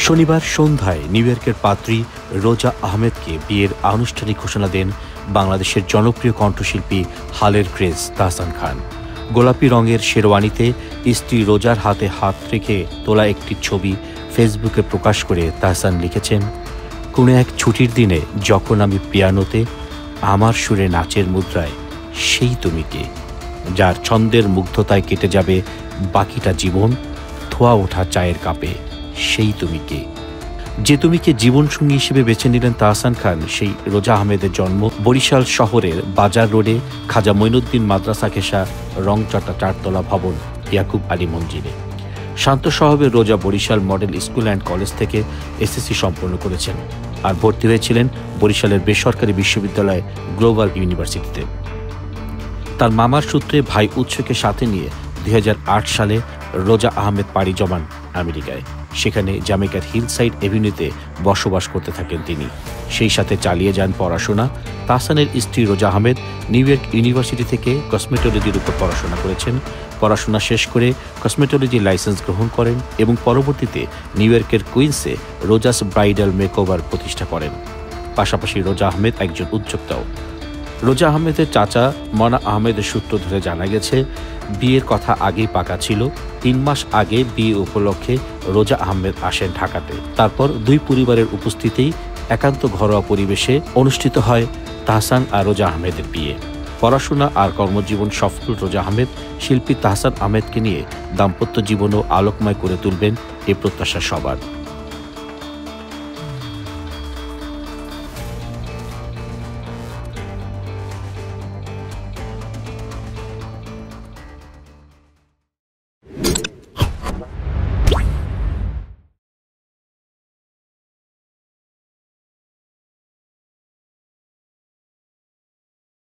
শনিবার সন্ধ্যায় নিউ ইয়র্কের পাত্রী রোজা আহমেদকে বিয়ের আনুষ্ঠানিক ঘোষণা দেন বাংলাদেশের জনপ্রিয় কণ্ঠশিল্পী হালের ক্রেজ তাহসান খান। গোলাপি রঙের শেরওয়ানিতে স্ত্রী রোজার হাতে হাত রেখে তোলা একটি ছবি ফেসবুকে প্রকাশ করে তাহসান লিখেছেন, কোনো এক ছুটির দিনে যখন আমি পিয়ানোতে আমার সুরে নাচের মুদ্রায় সেই তুমি কে, যার ছন্দের মুগ্ধতায় কেটে যাবে বাকিটা জীবন, ধোয়া ওঠা চায়ের কাপে সেই তুমি কে। যে তুমিকে জীবনসঙ্গী হিসেবে বেছে নিলেন তাহসান খান, সেই রোজা আহমেদের জন্ম বরিশাল শহরের বাজার রোডে খাজা মঈনুদ্দিন মাদ্রাসা ঘেঁষা রংচটা 4তলা ভবন ইয়াকুব আলী মঞ্জিলে। শান্ত স্বভাবের Roza Barishal model school and college থেকে এসএসসি সম্পন্ন করেছেন আর ভর্তি হয়েছিলেন বরিশালের বেসরকারি বিশ্ববিদ্যালয় গ্লোবাল ইউনিভার্সিটিতে। তার মামার সূত্রে ভাই উৎসকে সাথে নিয়ে 2008 সালে রোজা আহমেদ পাড়ি জমান আমেরিকায়। সেখানে জামাইকার হিলসাইড এভিনিউতে বসবাস করতে থাকেন তিনি। সেই সাথে চালিয়ে যান পড়াশোনা। তাহসানের স্ত্রী রোজা আহমেদ নিউ ইয়র্ক ইউনিভার্সিটি থেকে কসমেটোলজির উপর পড়াশোনা করেছেন। পড়াশোনা শেষ করে কসমেটোলজি লাইসেন্স গ্রহণ করেন এবং পরবর্তীতে নিউ ইয়র্কের কুইন্সে রোজাস ব্রাইডাল মেকওভার প্রতিষ্ঠা করেন। পাশাপাশি রোজা আহমেদ একজন উদ্যোক্তাও। রোজা আহমেদের চাচা মনা আহমেদের সূত্র ধরে জানা গেছে, বিয়ের কথা আগেই পাকা ছিল। 3 মাস আগে বিয়ে উপলক্ষে রোজা আহমেদ আসেন ঢাকাতে। তারপর দুই পরিবারের উপস্থিতিতেই একান্ত ঘরোয়া পরিবেশে অনুষ্ঠিত হয় তাহসান আর রোজা আহমেদের বিয়ে। পড়াশোনা আর কর্মজীবন সফল রোজা আহমেদ শিল্পী তাহসান আহমেদকে নিয়ে দাম্পত্য জীবনও আলোকময় করে তুলবেন, এ প্রত্যাশা সবার।